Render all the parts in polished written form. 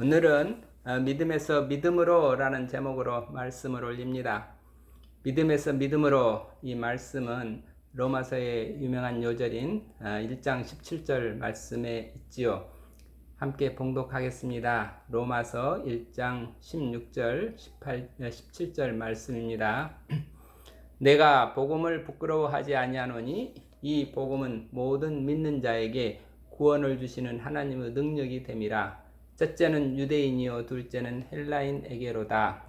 오늘은 믿음에서 믿음으로 라는 제목으로 말씀을 올립니다. 믿음에서 믿음으로, 이 말씀은 로마서의 유명한 요절인 1장 17절 말씀에 있지요. 함께 봉독하겠습니다. 로마서 1장 16절 17절 말씀입니다. 내가 복음을 부끄러워하지 아니하노니 이 복음은 모든 믿는 자에게 구원을 주시는 하나님의 능력이 됨이라. 첫째는 유대인이요 둘째는 헬라인에게로다.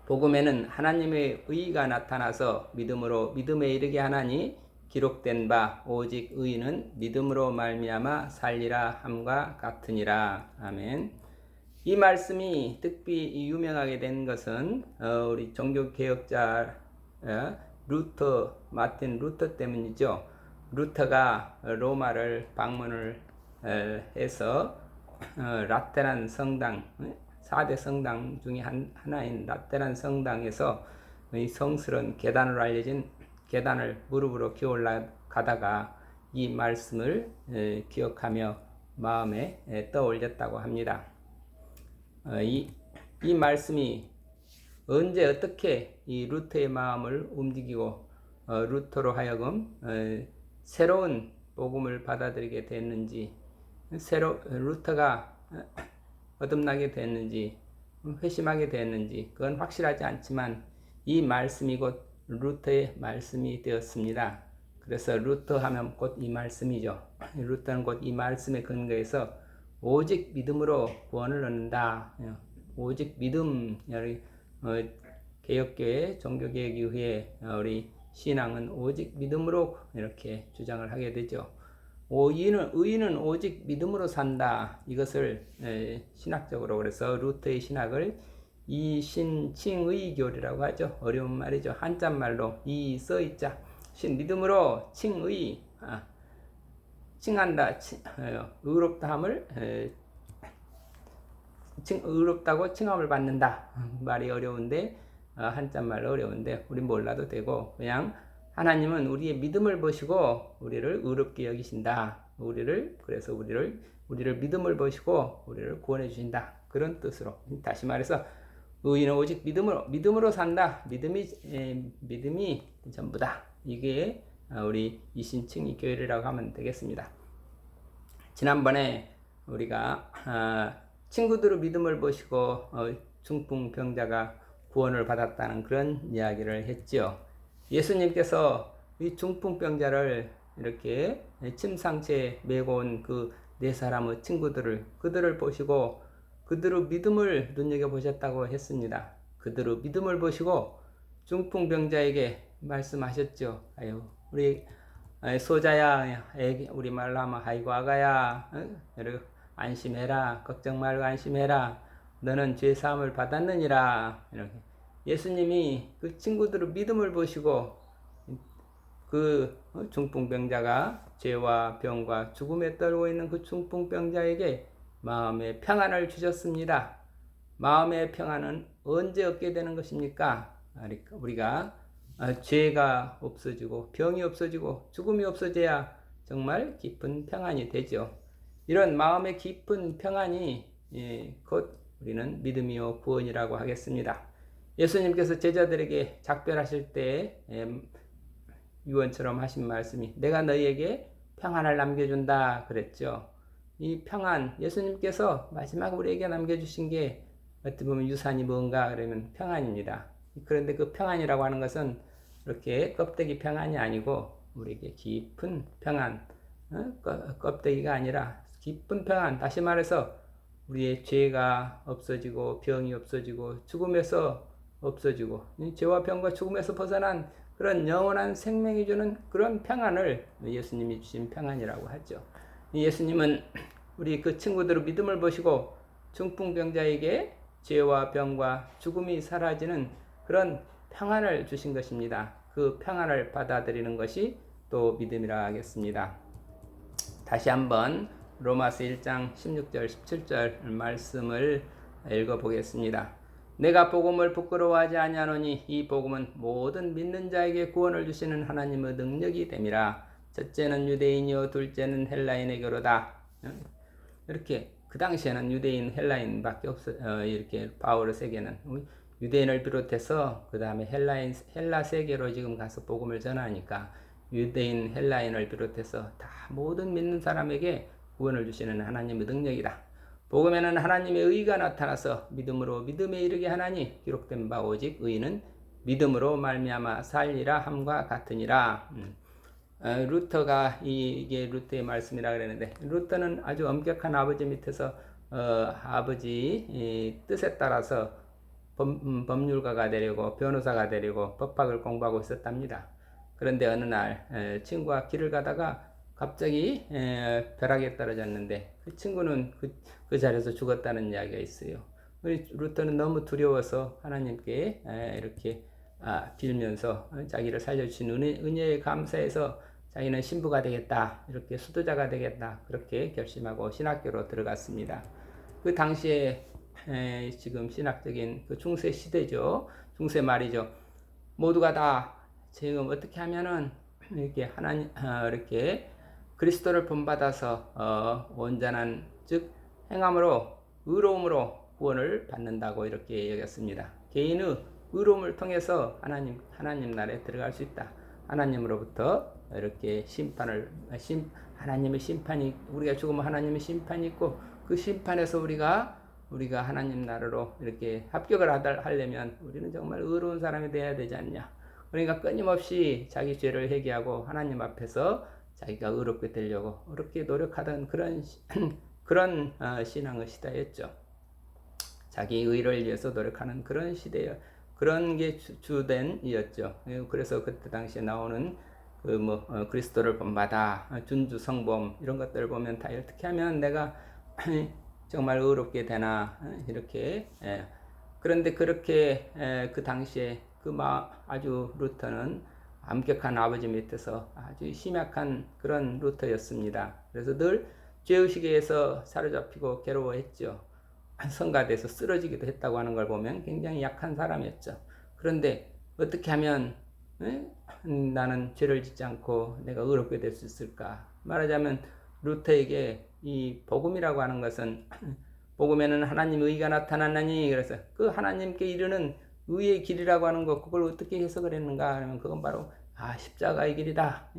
복음에는 하나님의 의가 나타나서 믿음으로 믿음에 이르게 하나니 기록된 바 오직 의인은 믿음으로 말미암아 살리라 함과 같으니라. 아멘. 이 말씀이 특히 유명하게 된 것은 우리 종교개혁자 마틴 루터 때문이죠. 루터가 로마를 방문을 해서 라테란 성당, 4대 성당 중에 하나인 라테란 성당에서 이 성스러운 계단으로 알려진 계단을 무릎으로 기어올라 가다가 이 말씀을 기억하며 마음에 떠올렸다고 합니다. 이 말씀이 언제 어떻게 이 루터의 마음을 움직이고 루터로 하여금 새로운 복음을 받아들이게 됐는지, 루터가 거듭나게 됐는지, 회심하게 됐는지 그건 확실하지 않지만 이 말씀이 곧 루터의 말씀이 되었습니다. 그래서 루터 하면 곧 이 말씀이죠. 루터는 곧 이 말씀에 근거해서 오직 믿음으로 구원을 얻는다. 오직 믿음. 개혁교회 종교개혁 이후에 우리 신앙은 오직 믿음으로 이렇게 주장을 하게 되죠. 의인은 오직 믿음으로 산다. 이것을 신학적으로, 그래서 루터의 신학을 이신칭의교리라고 하죠. 어려운 말이죠. 한자말로 이 써있자 신 믿음으로 칭의, 칭한다, 의롭다함을 의롭다고 칭함을 받는다. 말이 어려운데, 한자말로 어려운데 우린 몰라도 되고, 그냥 하나님은 우리의 믿음을 보시고 우리를 의롭게 여기신다. 그래서 우리를 믿음을 보시고 우리를 구원해 주신다. 그런 뜻으로, 다시 말해서 의인은 오직 믿음으로 산다. 믿음이 전부다. 이게 우리 이신칭의 교회라고 하면 되겠습니다. 지난번에 우리가 친구들의 믿음을 보시고 중풍병자가 구원을 받았다는 그런 이야기를 했죠. 예수님께서 이 중풍병자를 이렇게 침상체에 메고 온 그 네 사람의 그들을 보시고 그들의 믿음을 눈여겨보셨다고 했습니다. 그들의 믿음을 보시고 중풍병자에게 말씀하셨죠. 아유, 우리 소자야, 우리 말로 하면 아이고 아가야, 안심해라, 걱정 말고 안심해라, 너는 죄 사함을 받았느니라. 이렇게 예수님이 그 친구들의 믿음을 보시고 그 중풍병자가 죄와 병과 죽음에 떨고 있는 그 중풍병자에게 마음의 평안을 주셨습니다. 마음의 평안은 언제 얻게 되는 것입니까? 우리가 죄가 없어지고 병이 없어지고 죽음이 없어져야 정말 깊은 평안이 되죠. 이런 마음의 깊은 평안이 곧 우리는 믿음이요 구원이라고 하겠습니다. 예수님께서 제자들에게 작별하실 때 유언처럼 하신 말씀이 내가 너희에게 평안을 남겨준다 그랬죠. 이 평안, 예수님께서 마지막 우리에게 남겨주신 게 어떻게 보면 유산이 뭔가 그러면 평안입니다. 그런데 그 평안이라고 하는 것은 이렇게 껍데기 평안이 아니고 우리에게 깊은 평안, 껍데기가 아니라 깊은 평안, 다시 말해서 우리의 죄가 없어지고 병이 없어지고 죽음에서 없어지고 죄와 병과 죽음에서 벗어난 그런 영원한 생명이 주는 그런 평안을 예수님이 주신 평안이라고 하죠. 예수님은 우리 그 친구들의 믿음을 보시고 중풍병자에게 죄와 병과 죽음이 사라지는 그런 평안을 주신 것입니다. 그 평안을 받아들이는 것이 또 믿음이라 하겠습니다. 다시 한번 로마서 1장 16절 17절 말씀을 읽어보겠습니다. 내가 복음을 부끄러워하지 아니하노니 이 복음은 모든 믿는 자에게 구원을 주시는 하나님의 능력이 됨이라. 첫째는 유대인이요 둘째는 헬라인에게로다. 이렇게 그 당시에는 유대인, 헬라인밖에 이렇게 바울의 세계는 유대인을 비롯해서 그 다음에 헬라 세계로 지금 가서 복음을 전하니까 유대인, 헬라인을 비롯해서 다 모든 믿는 사람에게 구원을 주시는 하나님의 능력이다. 복음에는 하나님의 의가 나타나서 믿음으로 믿음에 이르게 하나니 기록된 바 오직 의는 믿음으로 말미암아 살리라 함과 같으니라. 루터가 이게 루터의 말씀이라 그랬는데, 루터는 아주 엄격한 아버지 밑에서 아버지 뜻에 따라서 법률가가 되려고 변호사가 되려고 법학을 공부하고 있었답니다. 그런데 어느 날 친구와 길을 가다가 갑자기 벼락에 떨어졌는데 그 친구는 그 자리에서 죽었다는 이야기가 있어요. 루터는 너무 두려워서 하나님께 이렇게 빌면서 자기를 살려주신 은혜에 감사해서 자기는 신부가 되겠다, 이렇게 수도자가 되겠다, 그렇게 결심하고 신학교로 들어갔습니다. 그 당시에 지금 신학적인 그 중세 시대죠. 중세 말이죠. 모두가 다 지금 어떻게 하면은 이렇게 이렇게 그리스도를 본받아서 온전한 즉 행함으로 의로움으로 구원을 받는다고 이렇게 여겼습니다. 개인의 의로움을 통해서 하나님 나라에 들어갈 수 있다. 하나님으로부터 이렇게 하나님의 심판이, 우리가 죽으면 하나님의 심판이 있고 그 심판에서 우리가 하나님 나라로 이렇게 합격을 하려면 우리는 정말 의로운 사람이 되어야 되지 않냐. 그러니까 끊임없이 자기 죄를 회개하고 하나님 앞에서 자기가 의롭게 되려고 그렇게 노력하던 그런 신앙의 시대였죠. 자기 의를 위해서 노력하는 그런 시대예요. 그런 게 주된이었죠. 그래서 그때 당시에 나오는 그리스도를 본받아, 준주 성범 이런 것들을 보면 다 어떻게 하면 내가 정말 의롭게 되나 이렇게. 그런데 그렇게 그 당시에 아주 루터는 엄격한 아버지 밑에서 아주 심약한 그런 루터였습니다. 그래서 늘 죄의식에서 사로잡히고 괴로워했죠. 성가대에서 쓰러지기도 했다고 하는 걸 보면 굉장히 약한 사람이었죠. 그런데 어떻게 하면 나는 죄를 짓지 않고 내가 의롭게 될 수 있을까? 말하자면 루터에게 이 복음이라고 하는 것은 복음에는 하나님의 의가 나타났나니, 그래서 그 하나님께 이르는 의의 길이라고 하는 것, 그걸 어떻게 해석을 했는가 하면 그건 바로 십자가의 길이다.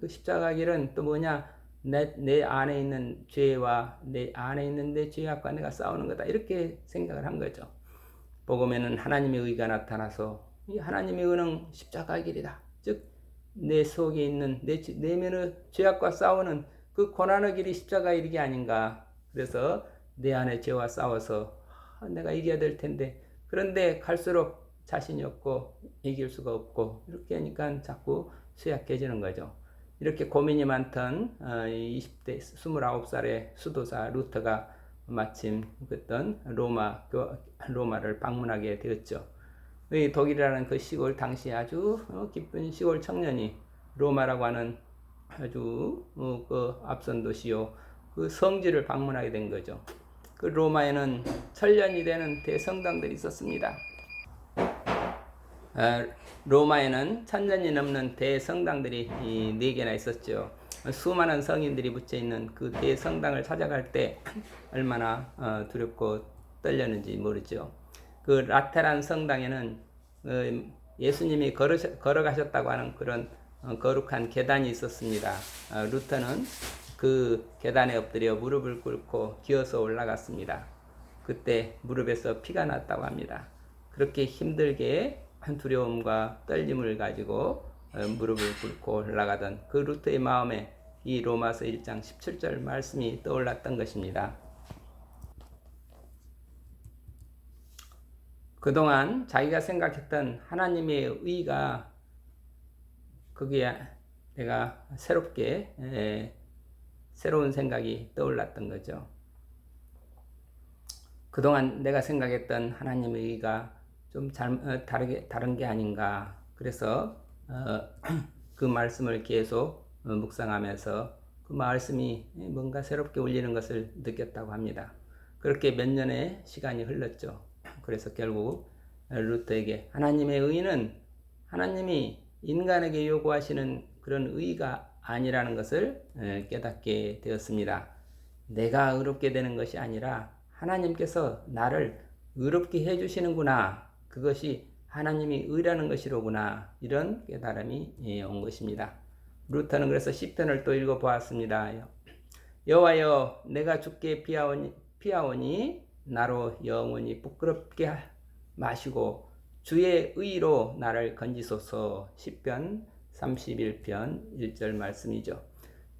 그 십자가의 길은 또 뭐냐? 내 안에 있는 죄와 내 안에 있는 내 죄악과 내가 싸우는 거다, 이렇게 생각을 한 거죠. 복음에는 하나님의 의가 나타나서 이 하나님의 의는 십자가의 길이다. 즉 내 속에 있는 내면의 죄악과 싸우는 그 고난의 길이 십자가의 길이 아닌가. 그래서 내 안에 죄와 싸워서 내가 이겨야 될 텐데, 그런데 갈수록 자신이 없고 이길 수가 없고 이렇게 하니까 자꾸 쇠약해지는 거죠. 이렇게 고민이 많던 20대 29살의 수도사 루터가 마침 어떤 로마를 방문하게 되었죠. 독일이라는 그 시골, 당시 아주 기쁜 시골 청년이 로마라고 하는 아주 그 앞선 도시요, 그 성지를 방문하게 된 거죠. 그 로마에는 천년이 되는 대성당들이 있었습니다. 로마에는 1000년이 넘는 대성당들이 4개나 있었죠. 수많은 성인들이 붙여있는 그 대성당을 찾아갈 때 얼마나 두렵고 떨렸는지 모르죠. 그 라테란 성당에는 예수님이 걸어가셨다고 하는 그런 거룩한 계단이 있었습니다. 루터는 그 계단에 엎드려 무릎을 꿇고 기어서 올라갔습니다. 그때 무릎에서 피가 났다고 합니다. 그렇게 힘들게 한 두려움과 떨림을 가지고 무릎을 꿇고 올라가던 그 루터의 마음에 이 로마서 1장 17절 말씀이 떠올랐던 것입니다. 그동안 자기가 생각했던 하나님의 의가, 거기에 내가 새로운 생각이 떠올랐던 거죠. 그동안 내가 생각했던 하나님의 의가 좀 다른 게 아닌가. 그래서 그 말씀을 계속 묵상하면서 그 말씀이 뭔가 새롭게 울리는 것을 느꼈다고 합니다. 그렇게 몇 년의 시간이 흘렀죠. 그래서 결국 루터에게 하나님의 의는 하나님이 인간에게 요구하시는 그런 의가 아니라는 것을 깨닫게 되었습니다. 내가 의롭게 되는 것이 아니라 하나님께서 나를 의롭게 해주시는구나. 그것이 하나님이 의라는 것이로구나. 이런 깨달음이 온 것입니다. 루터는 그래서 시편을 또 읽어보았습니다. 여호와여, 내가 주께 피하오니 나로 영원히 부끄럽게 마시고 주의 의로 나를 건지소서. 시편 31편 1절 말씀이죠.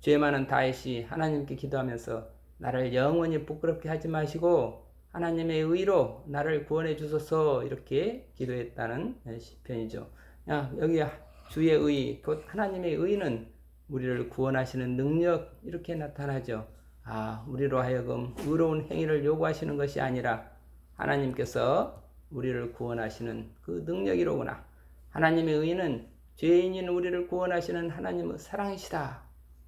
죄 많은 다윗이 하나님께 기도하면서 나를 영원히 부끄럽게 하지 마시고 하나님의 의로 나를 구원해 주소서 이렇게 기도했다는 시편이죠. 여기 주의 의, 곧 하나님의 의는 우리를 구원하시는 능력 이렇게 나타나죠. 우리로 하여금 의로운 행위를 요구하시는 것이 아니라 하나님께서 우리를 구원하시는 그 능력이로구나. 하나님의 의는 죄인인 우리를 구원하시는 하나님의 사랑이시다.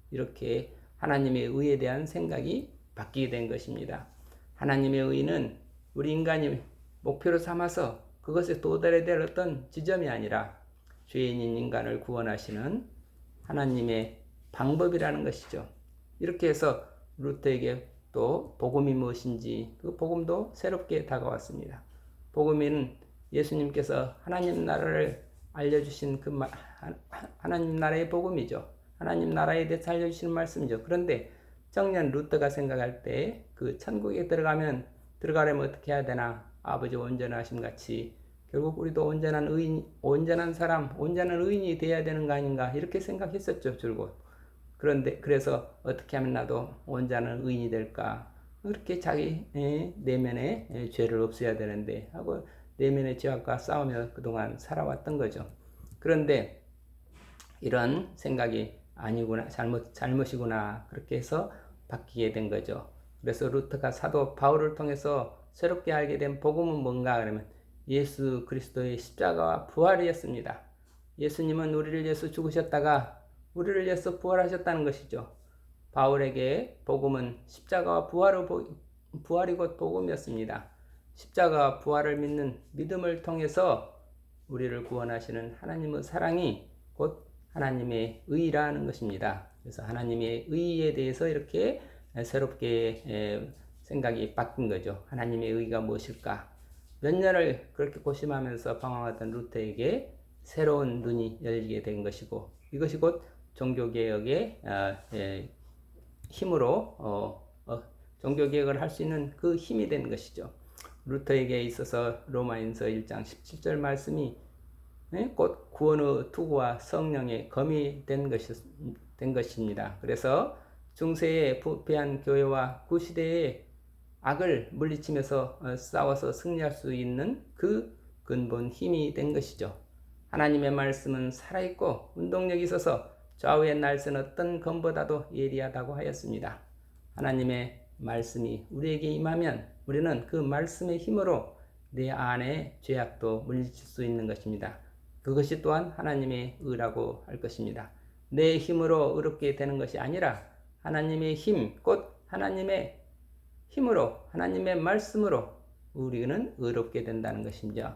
이렇게 하나님의 의에 대한 생각이 바뀌게 된 것입니다. 하나님의 의는 우리 인간이 목표로 삼아서 그것에 도달해야 될 어떤 지점이 아니라 죄인인 인간을 구원하시는 하나님의 방법이라는 것이죠. 이렇게 해서 루터에게 또 복음이 무엇인지 그 복음도 새롭게 다가왔습니다. 복음은 예수님께서 하나님 나라를 알려주신 그 하나님 나라의 복음이죠. 하나님 나라에 대해서 알려주시는 말씀이죠. 그런데 청년 루터가 생각할 때 그 천국에 들어가려면 어떻게 해야 되나? 아버지 온전하심 같이 결국 우리도 온전한 의인, 온전한 사람, 온전한 의인이 돼야 되는 거 아닌가? 이렇게 생각했었죠, 줄곧. 그런데 그래서 어떻게 하면 나도 온전한 의인이 될까? 그렇게 자기 내면의 죄를 없애야 되는데 하고 내면의 죄악과 싸우며 그동안 살아왔던 거죠. 그런데 이런 생각이 아니구나, 잘못이구나, 그렇게 해서 바뀌게 된 거죠. 그래서 루터가 사도 바울을 통해서 새롭게 알게 된 복음은 뭔가 그러면 예수 그리스도의 십자가와 부활이었습니다. 예수님은 우리를 위해서 죽으셨다가 우리를 위해서 부활하셨다는 것이죠. 바울에게 복음은 십자가와 부활이고 복음이었습니다. 십자가와 부활을 믿는 믿음을 통해서 우리를 구원하시는 하나님의 사랑이 곧 하나님의 의라는 것입니다. 그래서 하나님의 의에 대해서 이렇게 새롭게 생각이 바뀐 거죠. 하나님의 의가 무엇일까? 몇 년을 그렇게 고심하면서 방황하던 루터에게 새로운 눈이 열리게 된 것이고 이것이 곧 종교개혁의 힘으로 종교개혁을 할 수 있는 그 힘이 된 것이죠. 루터에게 있어서 로마인서 1장 17절 말씀이 곧 구원의 투구와 성령의 검이 된 것입니다. 그래서 중세의 부패한 교회와 구시대의 악을 물리치면서 싸워서 승리할 수 있는 그 근본 힘이 된 것이죠. 하나님의 말씀은 살아있고 운동력이 있어서 좌우에 날선 어떤 검보다도 예리하다고 하였습니다. 하나님의 말씀이 우리에게 임하면 우리는 그 말씀의 힘으로 내 안에 죄악도 물리칠 수 있는 것입니다. 그것이 또한 하나님의 의라고 할 것입니다. 내 힘으로 의롭게 되는 것이 아니라 하나님의 힘, 곧 하나님의 힘으로, 하나님의 말씀으로 우리는 의롭게 된다는 것이죠.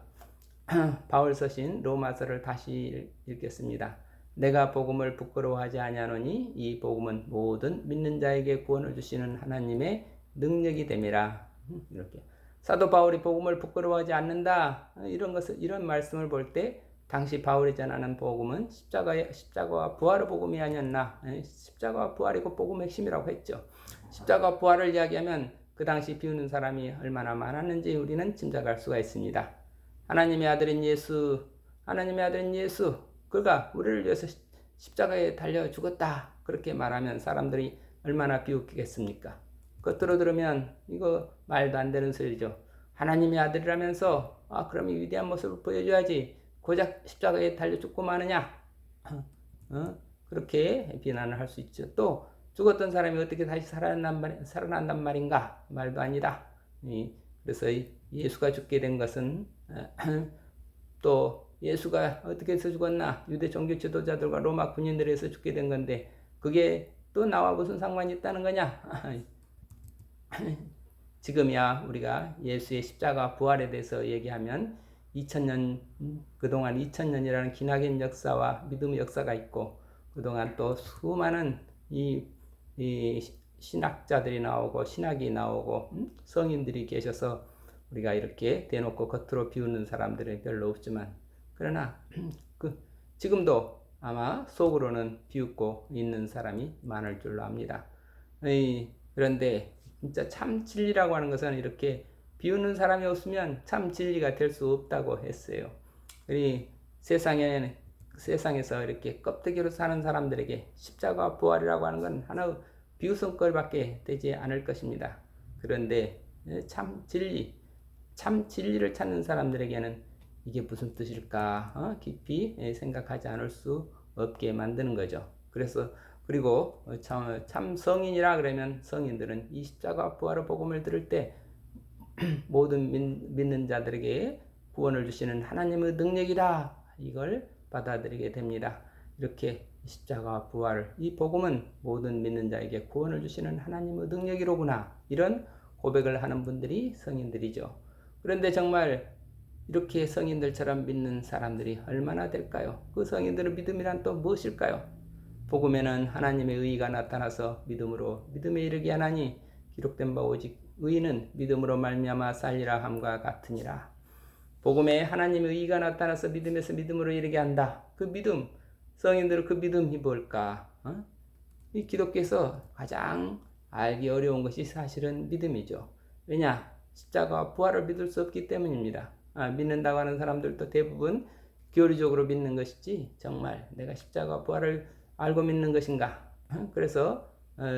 바울 서신 로마서를 다시 읽겠습니다. 내가 복음을 부끄러워하지 아니하노니 이 복음은 모든 믿는 자에게 구원을 주시는 하나님의 능력이 됨이라. 이렇게 사도 바울이 복음을 부끄러워하지 않는다. 이런 말씀을 볼 때 당시 바울이 전하는 복음은 십자가와 부활의 복음이 아니었나. 십자가와 부활이고 복음의 핵심이라고 했죠. 십자가와 부활을 이야기하면 그 당시 비우는 사람이 얼마나 많았는지 우리는 짐작할 수가 있습니다. 하나님의 아들인 예수, 그가 우리를 위해서 십자가에 달려 죽었다. 그렇게 말하면 사람들이 얼마나 비웃기겠습니까? 겉으로 들으면 이거 말도 안 되는 소리죠. 하나님의 아들이라면서 그럼 이 위대한 모습을 보여줘야지. 고작 십자가에 달려 죽고 마느냐? 그렇게 비난을 할 수 있죠. 또 죽었던 사람이 어떻게 다시 살아난단 말인가? 말도 아니다. 그래서 예수가 죽게 된 것은 또 예수가 어떻게 해서 죽었나? 유대 종교 지도자들과 로마 군인들에 의해서 죽게 된 건데 그게 또 나와 무슨 상관이 있다는 거냐? 지금이야 우리가 예수의 십자가 부활에 대해서 얘기하면 2000년, 그동안 2000년이라는 기나긴 역사와 믿음의 역사가 있고 그동안 또 수많은 이 신학자들이 나오고 신학이 나오고 성인들이 계셔서 우리가 이렇게 대놓고 겉으로 비웃는 사람들은 별로 없지만, 그러나 지금도 아마 속으로는 비웃고 있는 사람이 많을 줄로 압니다. 그런데 진짜 참 진리라고 하는 것은 이렇게 비웃는 사람이 없으면 참 진리가 될 수 없다고 했어요. 이 세상에서 이렇게 껍데기로 사는 사람들에게 십자가와 부활이라고 하는 건 하나의 비웃음거리밖에 되지 않을 것입니다. 그런데 참 진리를 찾는 사람들에게는 이게 무슨 뜻일까 깊이 생각하지 않을 수 없게 만드는 거죠. 그리고 참 성인이라 그러면 성인들은 이 십자가 부활의 복음을 들을 때 모든 믿는 자들에게 구원을 주시는 하나님의 능력이다, 이걸 받아들이게 됩니다. 이렇게 십자가 부활, 이 복음은 모든 믿는 자에게 구원을 주시는 하나님의 능력이로구나, 이런 고백을 하는 분들이 성인들이죠. 그런데 정말 이렇게 성인들처럼 믿는 사람들이 얼마나 될까요? 그 성인들의 믿음이란 또 무엇일까요? 복음에는 하나님의 의가 나타나서 믿음에 이르게 하나니 기록된 바 오직 의는 믿음으로 말미암아 살리라 함과 같으니라. 복음에 하나님의 의가 나타나서 믿음에서 믿음으로 이르게 한다. 그 믿음, 성인들의 그 믿음이 뭘까? 이 기독교에서 가장 알기 어려운 것이 사실은 믿음이죠. 왜냐? 십자가와 부활을 믿을 수 없기 때문입니다. 믿는다고 하는 사람들도 대부분 교리적으로 믿는 것이지 정말 내가 십자가와 부활을 알고 믿는 것인가? 그래서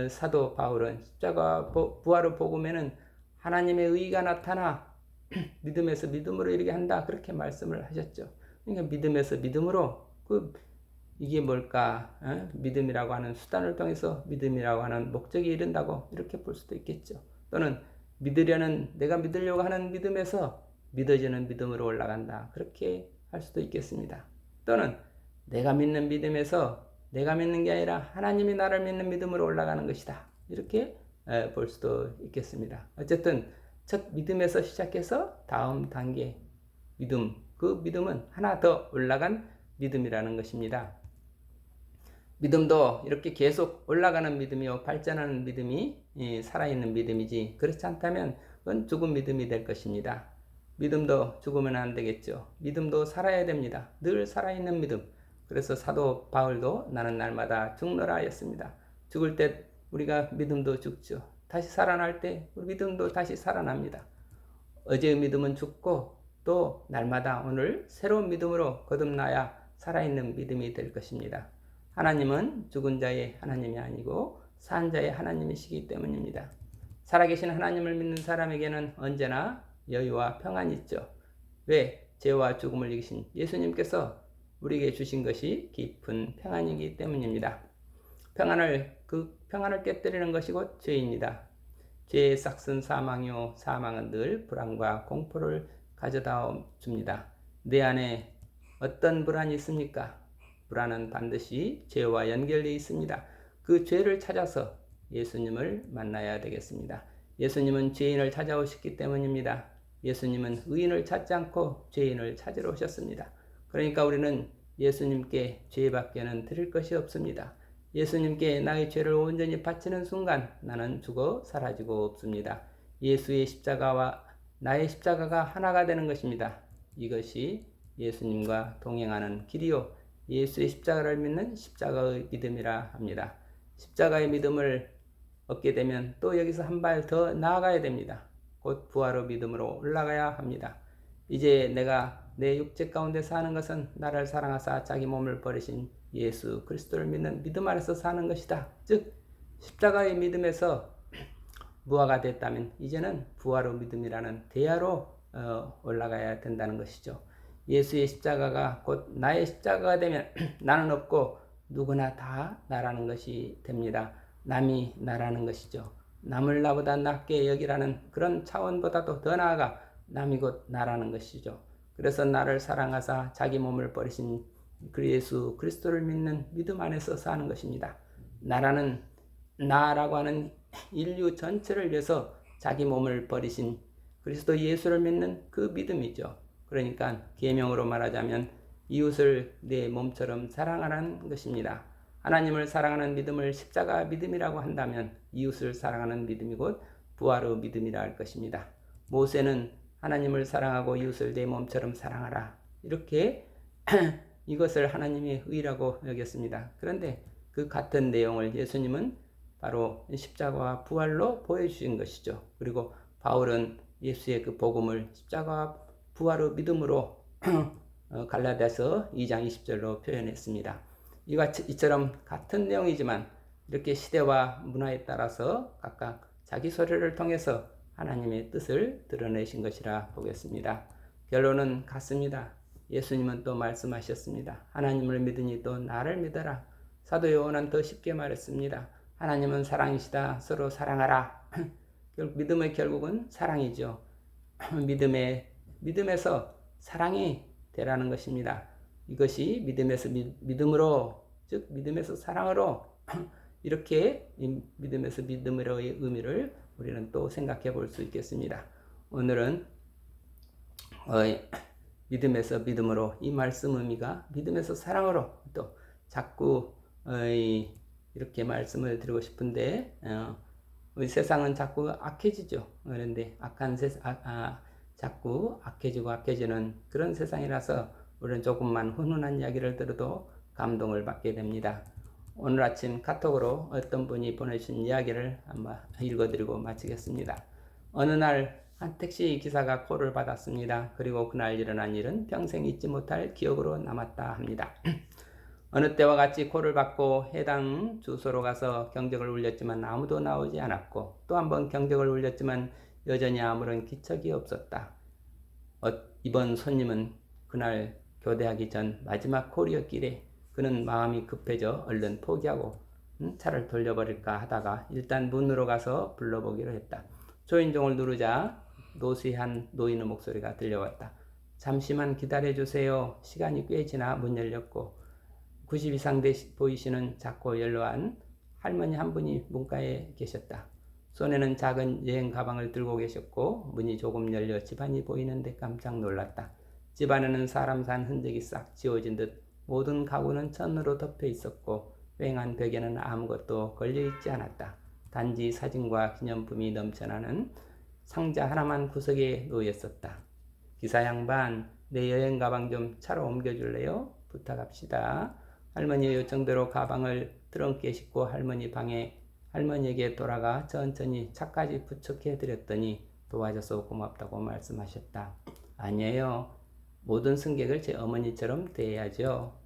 사도 바울은 십자가와 부활의 복음에는 하나님의 의가 나타나 믿음에서 믿음으로 이르게 한다, 그렇게 말씀을 하셨죠. 그러니까 믿음에서 믿음으로, 이게 뭘까? 믿음이라고 하는 수단을 통해서 믿음이라고 하는 목적에 이른다고 이렇게 볼 수도 있겠죠. 또는 내가 믿으려고 하는 믿음에서 믿어지는 믿음으로 올라간다, 그렇게 할 수도 있겠습니다. 또는 내가 믿는 믿음에서 내가 믿는 게 아니라 하나님이 나를 믿는 믿음으로 올라가는 것이다, 이렇게 볼 수도 있겠습니다. 어쨌든 첫 믿음에서 시작해서 다음 단계 믿음, 그 믿음은 하나 더 올라간 믿음이라는 것입니다. 믿음도 이렇게 계속 올라가는 믿음이요, 발전하는 믿음이 살아있는 믿음이지, 그렇지 않다면 그건 죽은 믿음이 될 것입니다. 믿음도 죽으면 안 되겠죠. 믿음도 살아야 됩니다. 늘 살아있는 믿음. 그래서 사도 바울도 나는 날마다 죽노라 하였습니다. 죽을 때 우리가 믿음도 죽죠. 다시 살아날 때 우리 믿음도 다시 살아납니다. 어제의 믿음은 죽고 또 날마다 오늘 새로운 믿음으로 거듭나야 살아있는 믿음이 될 것입니다. 하나님은 죽은 자의 하나님이 아니고 산 자의 하나님이시기 때문입니다. 살아계신 하나님을 믿는 사람에게는 언제나 여유와 평안이 있죠. 왜? 죄와 죽음을 이기신 예수님께서 우리에게 주신 것이 깊은 평안이기 때문입니다. 그 평안을 깨뜨리는 것이 곧 죄입니다. 죄의 싹슨 사망이요, 사망은 늘 불안과 공포를 가져다 줍니다. 내 안에 어떤 불안이 있습니까? 불안은 반드시 죄와 연결되어 있습니다. 그 죄를 찾아서 예수님을 만나야 되겠습니다. 예수님은 죄인을 찾아오셨기 때문입니다. 예수님은 의인을 찾지 않고 죄인을 찾으러 오셨습니다. 그러니까 우리는 예수님께 죄밖에는 드릴 것이 없습니다. 예수님께 나의 죄를 온전히 바치는 순간 나는 죽어 사라지고 없습니다. 예수의 십자가와 나의 십자가가 하나가 되는 것입니다. 이것이 예수님과 동행하는 길이요, 예수의 십자가를 믿는 십자가의 믿음이라 합니다. 십자가의 믿음을 얻게 되면 또 여기서 한 발 더 나아가야 됩니다. 곧 부활의 믿음으로 올라가야 합니다. 이제 내가 내 육체 가운데 사는 것은 나를 사랑하사 자기 몸을 버리신 예수 그리스도를 믿는 믿음 안에서 사는 것이다. 즉 십자가의 믿음에서 무화가 됐다면 이제는 부활의 믿음이라는 대야로 올라가야 된다는 것이죠. 예수의 십자가가 곧 나의 십자가가 되면 나는 없고 누구나 다 나라는 것이 됩니다. 남이 나라는 것이죠. 남을 나보다 낫게 여기라는 그런 차원보다도 더 나아가 남이 곧 나라는 것이죠. 그래서 나를 사랑하사 자기 몸을 버리신 그 예수 그리스도를 믿는 믿음 안에서 사는 것입니다. 나라는 나라고 하는 인류 전체를 위해서 자기 몸을 버리신 그리스도 예수를 믿는 그 믿음이죠. 그러니까 계명으로 말하자면 이웃을 내 몸처럼 사랑하라는 것입니다. 하나님을 사랑하는 믿음을 십자가 믿음이라고 한다면 이웃을 사랑하는 믿음이 곧 부활의 믿음이라 할 것입니다. 모세는 하나님을 사랑하고 이웃을 내 몸처럼 사랑하라 이렇게 이것을 하나님의 의라고 여겼습니다. 그런데 그 같은 내용을 예수님은 바로 십자가와 부활로 보여주신 것이죠. 그리고 바울은 예수의 그 복음을 십자가와 부활의 믿음으로 갈라디아서 2장 20절로 표현했습니다. 이처럼 같은 내용이지만 이렇게 시대와 문화에 따라서 각각 자기 소리를 통해서 하나님의 뜻을 드러내신 것이라 보겠습니다. 결론은 같습니다. 예수님은 또 말씀하셨습니다. 하나님을 믿으니 또 나를 믿어라. 사도 요한은 더 쉽게 말했습니다. 하나님은 사랑이시다. 서로 사랑하라. 믿음의 결국은 사랑이죠. 믿음에서 사랑이 되라는 것입니다. 이것이 믿음에서 믿음으로, 즉 믿음에서 사랑으로 이렇게 믿음에서 믿음으로의 의미를 우리는 또 생각해 볼 수 있겠습니다. 오늘은 믿음에서 믿음으로 이 말씀 의미가 믿음에서 사랑으로 또 자꾸 이렇게 말씀을 드리고 싶은데 우리 세상은 자꾸 악해지죠. 그런데 악한 세상 자꾸 악해지는 그런 세상이라서 우리는 조금만 훈훈한 이야기를 들어도 감동을 받게 됩니다. 오늘 아침 카톡으로 어떤 분이 보내주신 이야기를 한번 읽어드리고 마치겠습니다. 어느 날 한 택시 기사가 콜을 받았습니다. 그리고 그날 일어난 일은 평생 잊지 못할 기억으로 남았다 합니다. 어느 때와 같이 콜을 받고 해당 주소로 가서 경적을 울렸지만 아무도 나오지 않았고 또 한 번 경적을 울렸지만 여전히 아무런 기척이 없었다. 이번 손님은 그날 교대하기 전 마지막 콜이었기에 그는 마음이 급해져 얼른 포기하고 차를 돌려버릴까 하다가 일단 문으로 가서 불러보기로 했다. 초인종을 누르자 노쇠한 노인의 목소리가 들려왔다. 잠시만 기다려주세요. 시간이 꽤 지나 문 열렸고 90 이상 보이시는 작고 연로한 할머니 한 분이 문가에 계셨다. 손에는 작은 여행 가방을 들고 계셨고 문이 조금 열려 집안이 보이는데 깜짝 놀랐다. 집 안에는 사람 산 흔적이 싹 지워진 듯 모든 가구는 천으로 덮여 있었고 휑한 벽에는 아무것도 걸려있지 않았다. 단지 사진과 기념품이 넘쳐나는 상자 하나만 구석에 놓여있었다. 기사 양반, 내 여행 가방 좀 차로 옮겨줄래요? 부탁합시다. 할머니의 요청대로 가방을 트렁크에 싣고 할머니 방에 할머니에게 돌아가 천천히 차까지 부축해드렸더니 도와줘서 고맙다고 말씀하셨다. 아니에요. 모든 승객을 제 어머니처럼 대해야죠.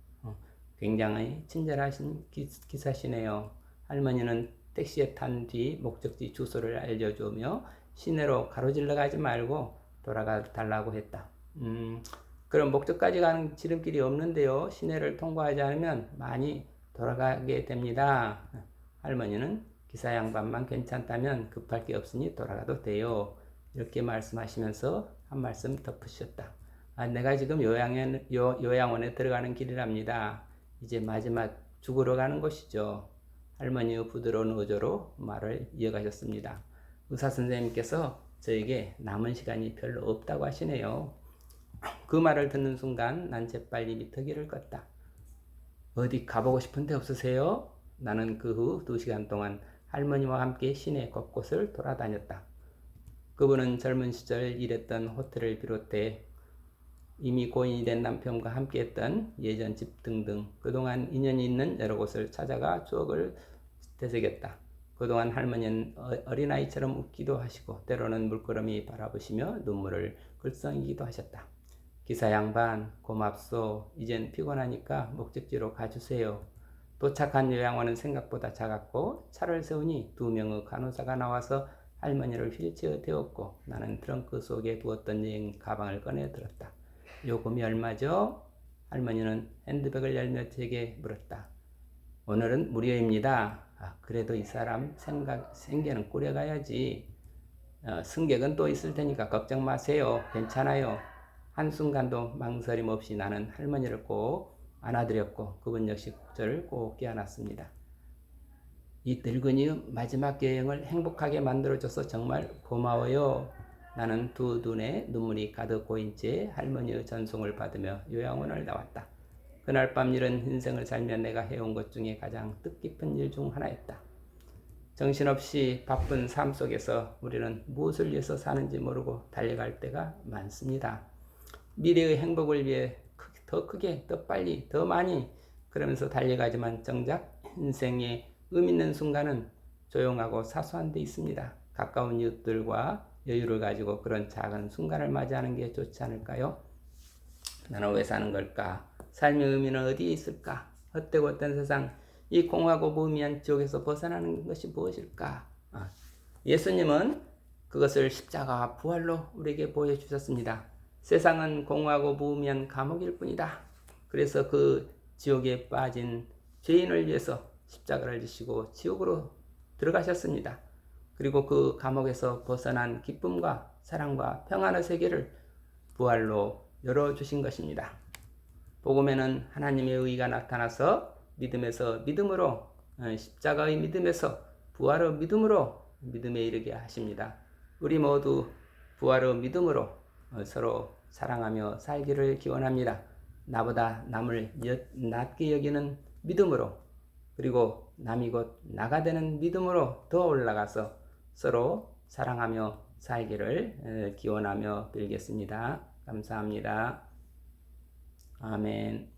굉장히 친절하신 기사시네요. 할머니는 택시에 탄 뒤 목적지 주소를 알려주며 시내로 가로질러 가지 말고 돌아가 달라고 했다. 그럼 목적까지 가는 지름길이 없는데요. 시내를 통과하지 않으면 많이 돌아가게 됩니다. 할머니는 기사 양반만 괜찮다면 급할 게 없으니 돌아가도 돼요. 이렇게 말씀하시면서 한 말씀 덧붙였다. 내가 지금 요양원에 들어가는 길이랍니다. 이제 마지막 죽으러 가는 곳이죠. 할머니의 부드러운 어조로 말을 이어가셨습니다. 의사선생님께서 저에게 남은 시간이 별로 없다고 하시네요. 그 말을 듣는 순간 난 재빨리 미터기를 껐다. 어디 가보고 싶은 데 없으세요? 나는 그 후 2시간 동안 할머니와 함께 시내 곳곳을 돌아다녔다. 그분은 젊은 시절 일했던 호텔을 비롯해 이미 고인이 된 남편과 함께했던 예전 집 등등 그동안 인연이 있는 여러 곳을 찾아가 추억을 되새겼다. 그동안 할머니는 어린아이처럼 웃기도 하시고 때로는 물끄러미 바라보시며 눈물을 글썽이기도 하셨다. 기사 양반 고맙소. 이젠 피곤하니까 목적지로 가주세요. 도착한 요양원은 생각보다 작았고 차를 세우니 2명의 간호사가 나와서 할머니를 휠체어 태웠고 나는 트렁크 속에 두었던 여행 가방을 꺼내 들었다. 요금이 얼마죠? 할머니는 핸드백을 열며 제게 물었다. 오늘은 무료입니다. 그래도 이 사람 생계는 꾸려가야지. 승객은 또 있을 테니까 걱정 마세요. 괜찮아요. 한순간도 망설임 없이 나는 할머니를 꼭 안아드렸고 그분 역시 저를 꼭 껴안았습니다. 이 늙은이의 마지막 여행을 행복하게 만들어줘서 정말 고마워요. 나는 두 눈에 눈물이 가득 고인 채 할머니의 전송을 받으며 요양원을 나왔다. 그날 밤 이런 인생을 살며 내가 해온 것 중에 가장 뜻깊은 일 중 하나였다. 정신없이 바쁜 삶 속에서 우리는 무엇을 위해서 사는지 모르고 달려갈 때가 많습니다. 미래의 행복을 위해 더 크게, 더 빨리, 더 많이 그러면서 달려가지만 정작 인생의 의미 있는 순간은 조용하고 사소한 데 있습니다. 가까운 이웃들과 여유를 가지고 그런 작은 순간을 맞이하는 게 좋지 않을까요? 나는 왜 사는 걸까? 삶의 의미는 어디에 있을까? 헛되고 어떤 세상, 이 공허하고 무의미한 지옥에서 벗어나는 것이 무엇일까? 예수님은 그것을 십자가와 부활로 우리에게 보여주셨습니다. 세상은 공허하고 무의미한 감옥일 뿐이다. 그래서 그 지옥에 빠진 죄인을 위해서 십자가를 지시고 지옥으로 들어가셨습니다. 그리고 그 감옥에서 벗어난 기쁨과 사랑과 평안의 세계를 부활로 열어주신 것입니다. 복음에는 하나님의 의가 나타나서 믿음에서 믿음으로, 십자가의 믿음에서 부활의 믿음으로 믿음에 이르게 하십니다. 우리 모두 부활의 믿음으로 서로 사랑하며 살기를 기원합니다. 나보다 남을 낮게 여기는 믿음으로, 그리고 남이 곧 나가 되는 믿음으로 더 올라가서 서로 사랑하며 살기를 기원하며 빌겠습니다. 감사합니다. 아멘.